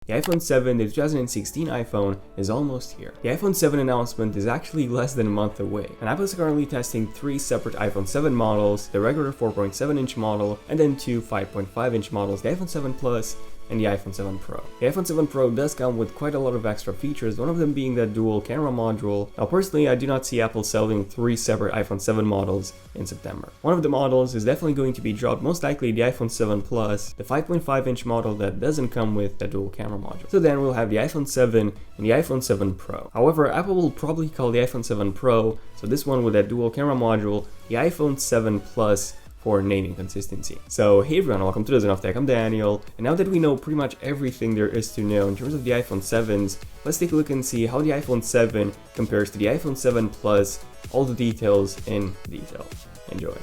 The iPhone 7, the 2016 iPhone, is almost here. The iPhone 7 announcement is actually less than a month away, and Apple is currently testing 3 separate iPhone 7 models, the regular 4.7-inch model, and then 2 5.5-inch models, the iPhone 7 Plus and the iPhone 7 Pro. The iPhone 7 Pro does come with quite a lot of extra features, one of them being that dual camera module. Now personally, I do not see Apple selling 3 separate iPhone 7 models in September. One of the models is definitely going to be dropped, most likely the iPhone 7 Plus, the 5.5-inch model that doesn't come with the dual camera module. So then we'll have the iPhone 7 and the iPhone 7 Pro. However, Apple will probably call the iPhone 7 Pro, so this one with that dual camera module, the iPhone 7 Plus, for naming consistency. So hey everyone, welcome to Dozen of Tech, I'm Daniel, and now that we know pretty much everything there is to know in terms of the iPhone 7s, let's take a look and see how the iPhone 7 compares to the iPhone 7 Plus, all the details in detail. Enjoy.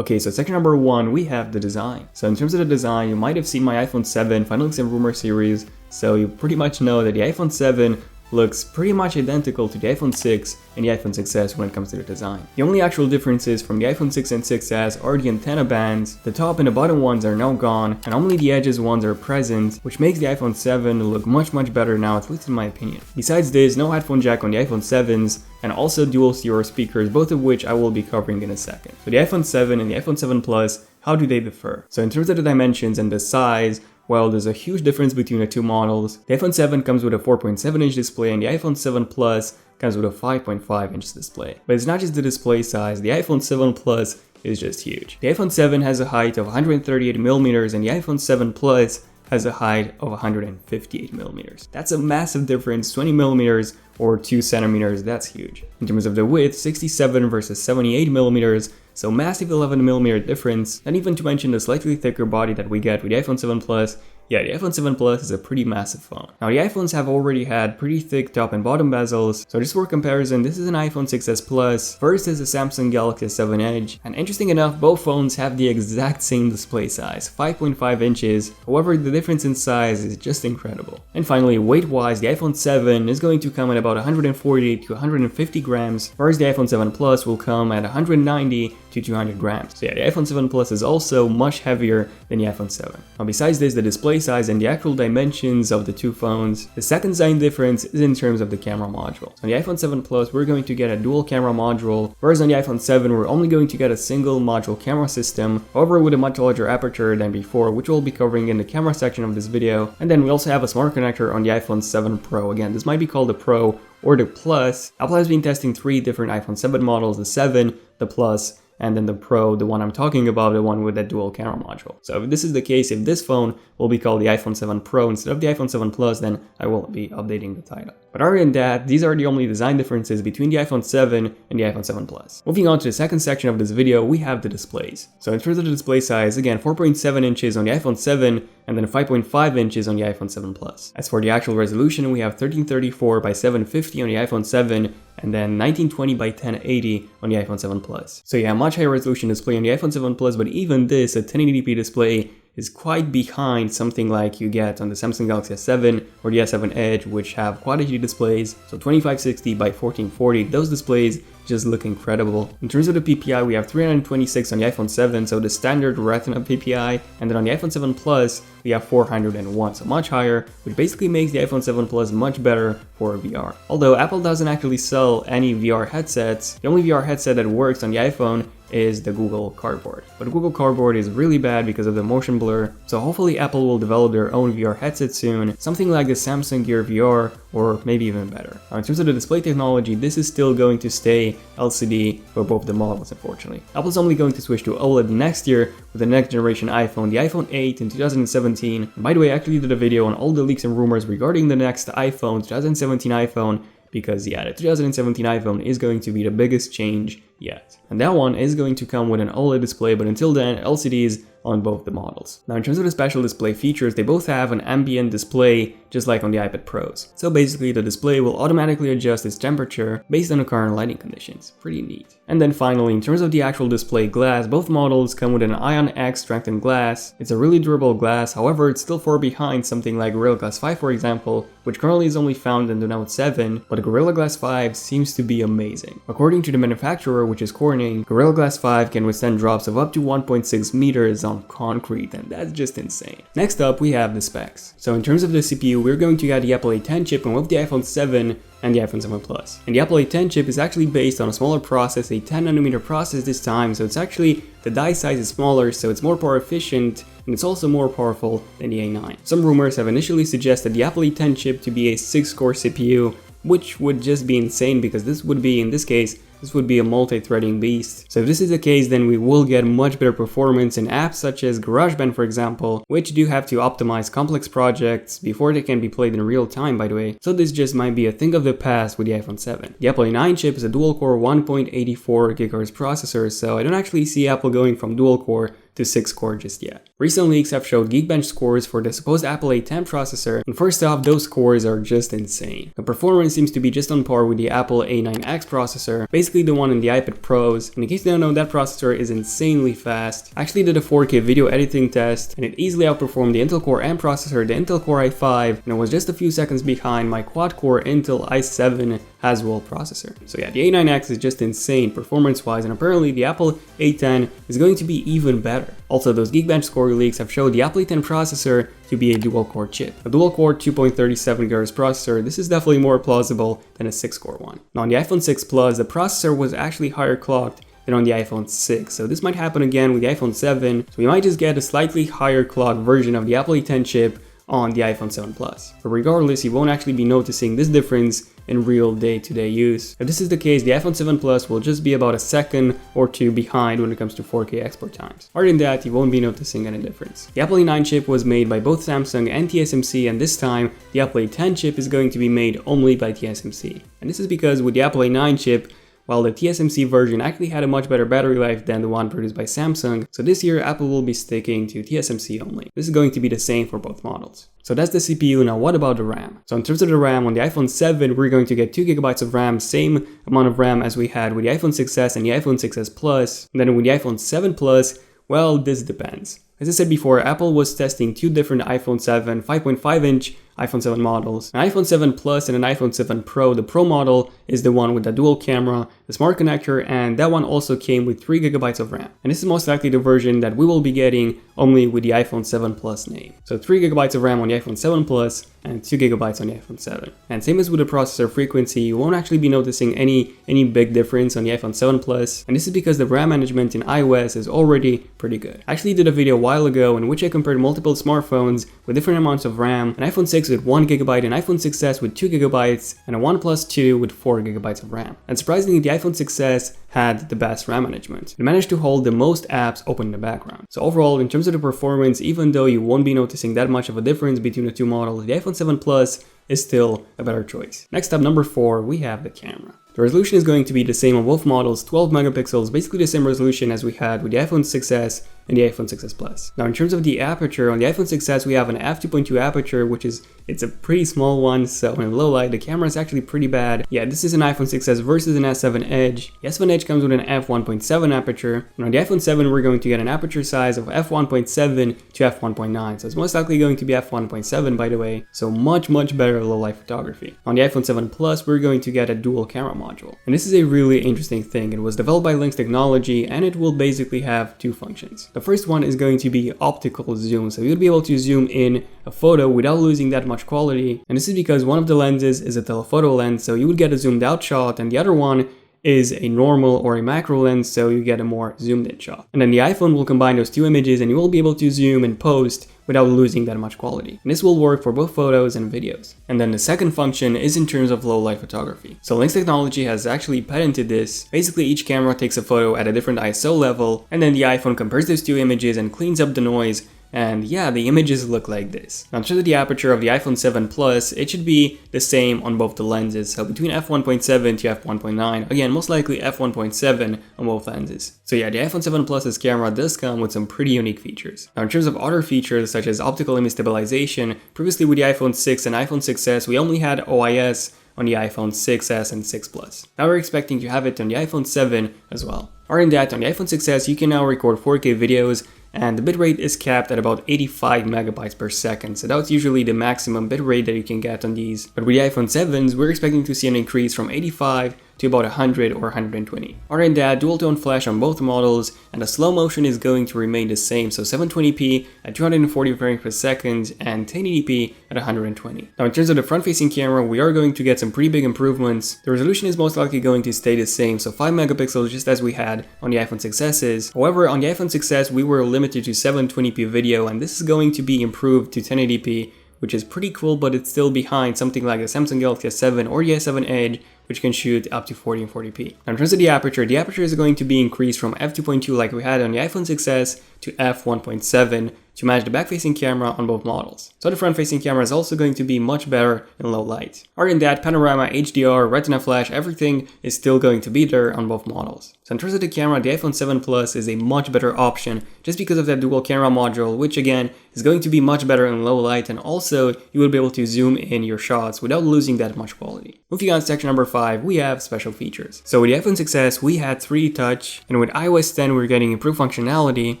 Okay, so section number 1, we have the design. So in terms of the design, you might have seen my iPhone 7 Final Leaks and Rumor series, so you pretty much know that the iPhone 7 looks pretty much identical to the iPhone 6 and the iPhone 6s when it comes to the design. The only actual differences from the iPhone 6 and 6s are the antenna bands. The top and the bottom ones are now gone, and only the edges ones are present, which makes the iPhone 7 look much better now, at least in my opinion. Besides this, no headphone jack on the iPhone 7s, and also dual stereo speakers, both of which I will be covering in a second. So the iPhone 7 and the iPhone 7 Plus, how do they differ? So in terms of the dimensions and the size, well, there's a huge difference between the two models. The iPhone 7 comes with a 4.7-inch display and the iPhone 7 Plus comes with a 5.5-inch display. But it's not just the display size, the iPhone 7 Plus is just huge. The iPhone 7 has a height of 138mm and the iPhone 7 Plus has a height of 158mm. That's a massive difference, 20mm or 2 centimeters, that's huge. In terms of the width, 67 versus 78mm, so massive 11mm difference, not even to mention the slightly thicker body that we get with the iPhone 7 Plus. Yeah, the iPhone 7 Plus is a pretty massive phone. Now the iPhones have already had pretty thick top and bottom bezels, so just for comparison, this is an iPhone 6s Plus versus a Samsung Galaxy S7 Edge, and interesting enough, both phones have the exact same display size, 5.5 inches, however the difference in size is just incredible. And finally, weight-wise, the iPhone 7 is going to come at about 140 to 150 grams, whereas the iPhone 7 Plus will come at 190 to 200 grams. So yeah, the iPhone 7 Plus is also much heavier than the iPhone 7. Now besides this, the display size and the actual dimensions of the two phones, the second design difference is in terms of the camera module. So on the iPhone 7 Plus, we're going to get a dual camera module, whereas on the iPhone 7, we're only going to get a single module camera system, however with a much larger aperture than before, which we'll be covering in the camera section of this video. And then we also have a smart connector on the iPhone 7 Pro. Again, this might be called the Pro or the Plus. Apple has been testing 3 different iPhone 7 models, the 7, the Plus, and then the Pro, the one I'm talking about, the one with that dual camera module. So if this is the case, if this phone will be called the iPhone 7 Pro instead of the iPhone 7 Plus, then I will be updating the title. But other than that, these are the only design differences between the iPhone 7 and the iPhone 7 Plus. Moving on to the second section of this video, we have the displays. So in terms of the display size, again, 4.7 inches on the iPhone 7 and then 5.5 inches on the iPhone 7 Plus. As for the actual resolution, we have 1334 by 750 on the iPhone 7 and then 1920 by 1080 on the iPhone 7 Plus. So yeah, much higher resolution display on the iPhone 7 Plus, but even this, a 1080p display, is quite behind something like you get on the Samsung Galaxy S7 or the S7 Edge, which have Quad HD displays, so 2560 by 1440, those displays just look incredible. In terms of the PPI, we have 326 on the iPhone 7, so the standard Retina PPI, and then on the iPhone 7 Plus, we have 401, so much higher, which basically makes the iPhone 7 Plus much better for VR. Although Apple doesn't actually sell any VR headsets, the only VR headset that works on the iPhone is the Google Cardboard. But Google Cardboard is really bad because of the motion blur, so hopefully Apple will develop their own VR headset soon, something like the Samsung Gear VR, or maybe even better. Now, in terms of the display technology, this is still going to stay LCD for both the models, unfortunately. Apple's only going to switch to OLED next year with the next generation iPhone, the iPhone 8 in 2017. And by the way, I actually did a video on all the leaks and rumors regarding the next iPhone, 2017 iPhone, because yeah, the 2017 iPhone is going to be the biggest change yet. And that one is going to come with an OLED display, but until then, LCDs on both the models. Now in terms of the special display features, they both have an ambient display, just like on the iPad Pros. So basically the display will automatically adjust its temperature based on the current lighting conditions. Pretty neat. And then finally, in terms of the actual display glass, both models come with an Ion X strengthened glass. It's a really durable glass, however it's still far behind something like Gorilla Glass 5 for example, which currently is only found in the Note 7, but Gorilla Glass 5 seems to be amazing. According to the manufacturer, which is Corning, Gorilla Glass 5 can withstand drops of up to 1.6 meters on concrete, and that's just insane. Next up, we have the specs. So in terms of the CPU, we're going to get the Apple A10 chip and with the iPhone 7 and the iPhone 7 Plus. And the Apple A10 chip is actually based on a smaller process, a 10nm process this time, so it's actually, the die size is smaller, so it's more power efficient, and it's also more powerful than the A9. Some rumors have initially suggested the Apple A10 chip to be a 6-core CPU, which would just be insane because this would be, in this case, this would be a multi-threading beast. So if this is the case, then we will get much better performance in apps such as GarageBand, for example, which do have to optimize complex projects before they can be played in real time, by the way. So this just might be a thing of the past with the iPhone 7. The Apple A9 chip is a dual-core 1.84 GHz processor, so I don't actually see Apple going from dual-core to 6-core just yet. Recent leaks have showed Geekbench scores for the supposed Apple A10 processor, and first off, those scores are just insane. The performance seems to be just on par with the Apple A9X processor, basically the one in the iPad Pros, and in case you don't know, that processor is insanely fast. I actually did a 4K video editing test, and it easily outperformed the Intel Core M processor, the Intel Core i5, and it was just a few seconds behind my quad-core Intel i7 Haswell processor. So yeah, the A9X is just insane performance-wise, and apparently the Apple A10 is going to be even better. Also, those Geekbench score leaks have showed the Apple A10 processor to be a dual-core chip. A dual-core 2.37 GHz processor, this is definitely more plausible than a 6-core one. Now on the iPhone 6 Plus, the processor was actually higher clocked than on the iPhone 6, so this might happen again with the iPhone 7, so we might just get a slightly higher clocked version of the Apple A10 chip on the iPhone 7 Plus. But regardless, you won't actually be noticing this difference in real day-to-day use. If this is the case, the iPhone 7 Plus will just be about a second or two behind when it comes to 4K export times. Other than that, you won't be noticing any difference. The Apple A9 chip was made by both Samsung and TSMC, and this time, the Apple A10 chip is going to be made only by TSMC. And this is because with the Apple A9 chip, while the TSMC version actually had a much better battery life than the one produced by Samsung, so this year Apple will be sticking to TSMC only. This is going to be the same for both models. So that's the CPU. Now what about the RAM? So in terms of the RAM, on the iPhone 7 we're going to get 2GB of RAM, same amount of RAM as we had with the iPhone 6s and the iPhone 6s Plus. And then with the iPhone 7 Plus, well, this depends. As I said before, Apple was testing two different iPhone 7 5.5-inch iPhone 7 models, an iPhone 7 Plus and an iPhone 7 Pro. The Pro model is the one with the dual camera, the smart connector, and that one also came with 3GB of RAM. And this is most likely the version that we will be getting only with the iPhone 7 Plus name. So 3GB of RAM on the iPhone 7 Plus and 2GB on the iPhone 7. And same as with the processor frequency, you won't actually be noticing any big difference on the iPhone 7 Plus, and this is because the RAM management in iOS is already pretty good. I actually did a video a while ago in which I compared multiple smartphones with different amounts of RAM, an iPhone 6 with 1GB, an iPhone 6s with 2GB, and a OnePlus 2 with 4GB of RAM. And surprisingly, the iPhone 6s had the best RAM management. It managed to hold the most apps open in the background. So overall, in terms of the performance, even though you won't be noticing that much of a difference between the two models, the iPhone 7 Plus is still a better choice. Next up, number 4, we have the camera. The resolution is going to be the same on both models, 12 megapixels, basically the same resolution as we had with the iPhone 6s and the iPhone 6s Plus. Now in terms of the aperture, on the iPhone 6s we have an f2.2 aperture, which is, it's a pretty small one, so in low light the camera is actually pretty bad. Yeah, this is an iPhone 6s versus an S7 Edge. The S7 Edge comes with an f1.7 aperture, and on the iPhone 7 we're going to get an aperture size of f1.7 to f1.9, so it's most likely going to be f1.7 by the way, so much better low light photography. On the iPhone 7 Plus we're going to get a dual camera module, and this is a really interesting thing. It was developed by Lynx Technology, and it will basically have two functions. The first one is going to be optical zoom, so you'll be able to zoom in a photo without losing that much quality, and this is because one of the lenses is a telephoto lens, so you would get a zoomed out shot, and the other one is a normal or a macro lens, so you get a more zoomed in shot. And then the iPhone will combine those two images and you will be able to zoom and post without losing that much quality. And this will work for both photos and videos. And then the second function is in terms of low light photography. So Lynx Technology has actually patented this. Basically each camera takes a photo at a different ISO level, and then the iPhone compares those two images and cleans up the noise. And yeah, the images look like this. Now in terms of the aperture of the iPhone 7 Plus, it should be the same on both the lenses, so between f1.7 to f1.9, again most likely f1.7 on both lenses. So yeah, the iPhone 7 Plus's camera does come with some pretty unique features. Now in terms of other features such as optical image stabilization, previously with the iPhone 6 and iPhone 6s we only had OIS on the iPhone 6s and 6 Plus. Now we're expecting to have it on the iPhone 7 as well. Other than that, on the iPhone 6s you can now record 4K videos and the bitrate is capped at about 85 megabytes per second, so that's usually the maximum bitrate that you can get on these. But with the iPhone 7s, we're expecting to see an increase from 85 to about 100 or 120. Other than that, dual tone flash on both models, and the slow motion is going to remain the same, so 720p at 240 frames per second and 1080p at 120. Now in terms of the front facing camera, we are going to get some pretty big improvements. The resolution is most likely going to stay the same, so 5 megapixels just as we had on the iPhone 6s's. However, on the iPhone 6s we were limited to 720p video, and this is going to be improved to 1080p, which is pretty cool, but it's still behind something like the Samsung Galaxy S7 or the S7 Edge, which can shoot up to 1440p. Now in terms of the aperture is going to be increased from f2.2 like we had on the iPhone 6s to f1.7 to match the back-facing camera on both models. So the front-facing camera is also going to be much better in low light. Other than that, panorama, HDR, retina flash, everything is still going to be there on both models. So in terms of the camera, the iPhone 7 Plus is a much better option just because of that dual camera module, which again is going to be much better in low light, and also you will be able to zoom in your shots without losing that much quality. Moving on to section number 5, we have special features. So with the iPhone 6s, we had 3D touch, and with iOS 10, we're getting improved functionality.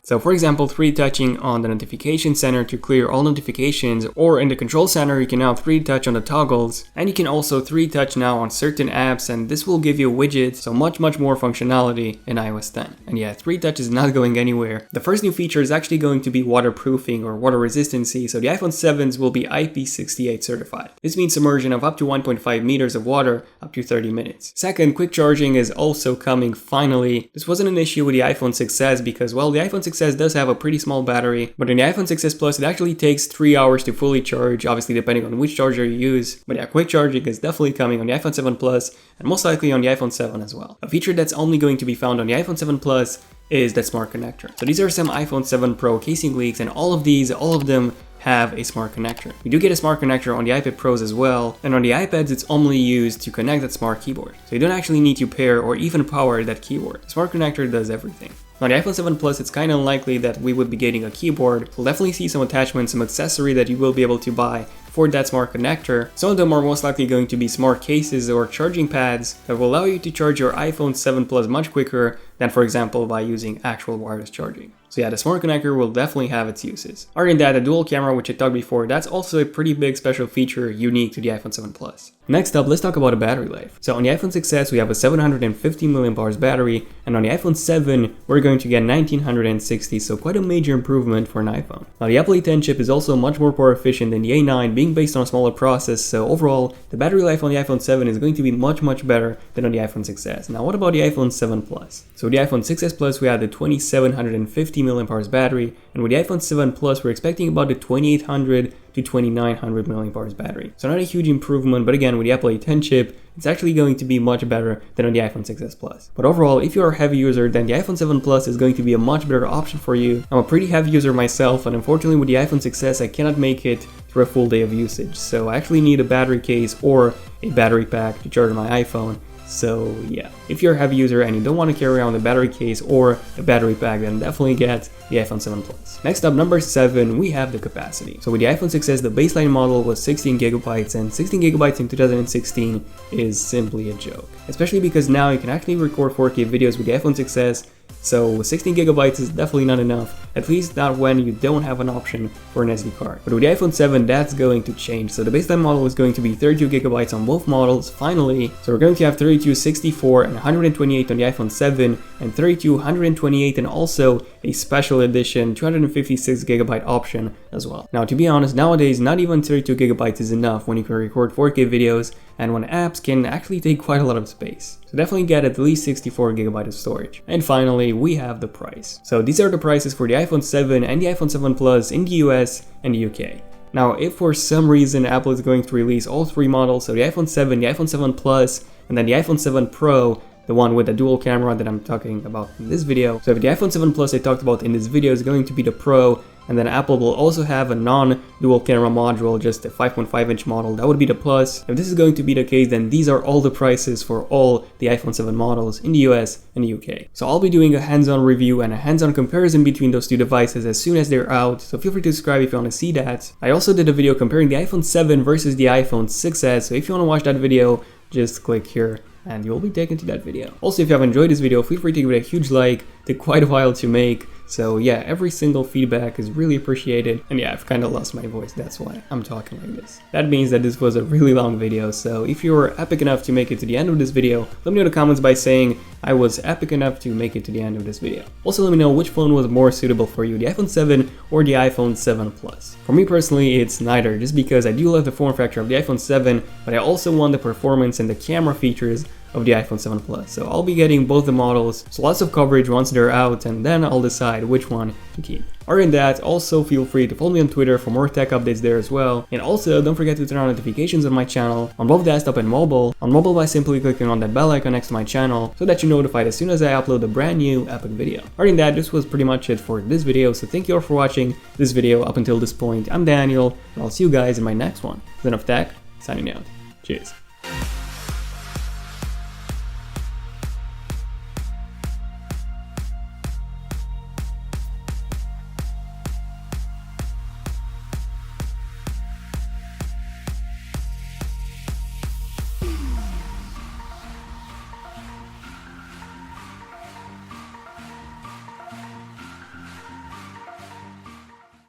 So for example, 3D touching on the notification center to clear all notifications, or in the control center, you can now 3D touch on the toggles, and you can also 3D touch now on certain apps, and this will give you widgets, so much more functionality in iOS 10. And yeah, 3D touch is not going anywhere. The first new feature is actually going to be waterproofing or water resistancy, so the iPhone 7s will be IP68 certified. This means submersion of up to 1.5 meters of water up to 30 minutes. Second, quick charging is also coming finally. This wasn't an issue with the iPhone 6s because, well, the iPhone 6s does have a pretty small battery, but in the iPhone 6s Plus it actually takes 3 hours to fully charge, obviously depending on which charger you use. But yeah, quick charging is definitely coming on the iPhone 7 Plus and most likely on the iPhone 7 as well. A feature that's only going to be found on the iPhone 7 Plus is that smart connector. So these are some iPhone 7 Pro casing leaks, and all of them have a smart connector. We do get a smart connector on the iPad Pros as well, and on the iPads it's only used to connect that smart keyboard. So you don't actually need to pair or even power that keyboard. The smart connector does everything. On the iPhone 7 Plus, it's kind of unlikely that we would be getting a keyboard. We'll definitely see some attachments, some accessory that you will be able to buy for that smart connector. Some of them are most likely going to be smart cases or charging pads that will allow you to charge your iPhone 7 Plus much quicker than, for example, by using actual wireless charging. So yeah, the smart connector will definitely have its uses. Other than that, the dual camera, which I talked before, that's also a pretty big special feature unique to the iPhone 7 Plus. Next up, let's talk about the battery life. So on the iPhone 6s, we have a 750 mAh battery, and on the iPhone 7, we're going to get 1960, so quite a major improvement for an iPhone. Now the Apple A10 chip is also much more power efficient than the A9, being based on a smaller process, so overall, the battery life on the iPhone 7 is going to be much better than on the iPhone 6s. Now what about the iPhone 7 Plus? So with the iPhone 6s Plus, we had the 2750 mAh battery, and with the iPhone 7 Plus, we're expecting about the 2800 to 2900 mAh battery. So not a huge improvement, but again, with the Apple A10 chip, it's actually going to be much better than on the iPhone 6s Plus. But overall, if you're a heavy user, then the iPhone 7 Plus is going to be a much better option for you. I'm a pretty heavy user myself, and unfortunately with the iPhone 6s, I cannot make it through a full day of usage. So I actually need a battery case or a battery pack to charge my iPhone. So yeah, if you're a heavy user and you don't want to carry around a battery case or a battery pack, then definitely get the iPhone 7 Plus. Next up, number 7, we have the capacity. So with the iPhone 6s, the baseline model was 16 gigabytes, and 16 gigabytes in 2016 is simply a joke. Especially because now you can actually record 4K videos with the iPhone 6s, so 16 gigabytes is definitely not enough, at least not when you don't have an option for an SD card. But with the iPhone 7, that's going to change. So the baseline model is going to be 32 gigabytes on both models, finally. So we're going to have 32, 64, and 128 on the iPhone 7, and 32, 128, and also a special edition 256 gigabyte option as well. Now, to be honest, nowadays, not even 32 gigabytes is enough when you can record 4K videos and when apps can actually take quite a lot of space. So definitely get at least 64 gigabytes of storage. And finally, we have the price. So these are the prices for the iPhone 7 and the iPhone 7 Plus in the US and the UK. Now, if for some reason Apple is going to release all 3 models, so the iPhone 7, the iPhone 7 Plus, and then the iPhone 7 Pro, the one with the dual camera that I'm talking about in this video. So if the iPhone 7 Plus I talked about in this video is going to be the Pro, and then Apple will also have a non-dual camera module, just a 5.5 inch model, that would be the Plus. If this is going to be the case, then these are all the prices for all the iPhone 7 models in the US and the UK. So I'll be doing a hands-on review and a hands-on comparison between those two devices as soon as they're out, so feel free to subscribe if you want to see that. I also did a video comparing the iPhone 7 versus the iPhone 6s, so if you want to watch that video, just click here and you'll be taken to that video. Also, if you have enjoyed this video, feel free to give it a huge like. It took quite a while to make, So yeah, every single feedback is really appreciated. And yeah, I've kind of lost my voice, that's why I'm talking like this. That means that this was a really long video, so if you were epic enough to make it to the end of this video, let me know in the comments by saying I was epic enough to make it to the end of this video. Also let me know which phone was more suitable for you, the iPhone 7 or the iPhone 7 Plus. For me personally, it's neither, just because I do love the form factor of the iPhone 7, but I also want the performance and the camera features of the iPhone 7 Plus. So I'll be getting both the models, so lots of coverage once they're out, and then I'll decide which one to keep. Other than that, also feel free to follow me on Twitter for more tech updates there as well. And also don't forget to turn on notifications on my channel on both desktop and mobile. On mobile by simply clicking on that bell icon next to my channel so that you're notified as soon as I upload a brand new epic video. Other than that, this was pretty much it for this video, so thank you all for watching this video up until this point. I'm Daniel, and I'll see you guys in my next one. Zen of Tech, signing out. Cheers.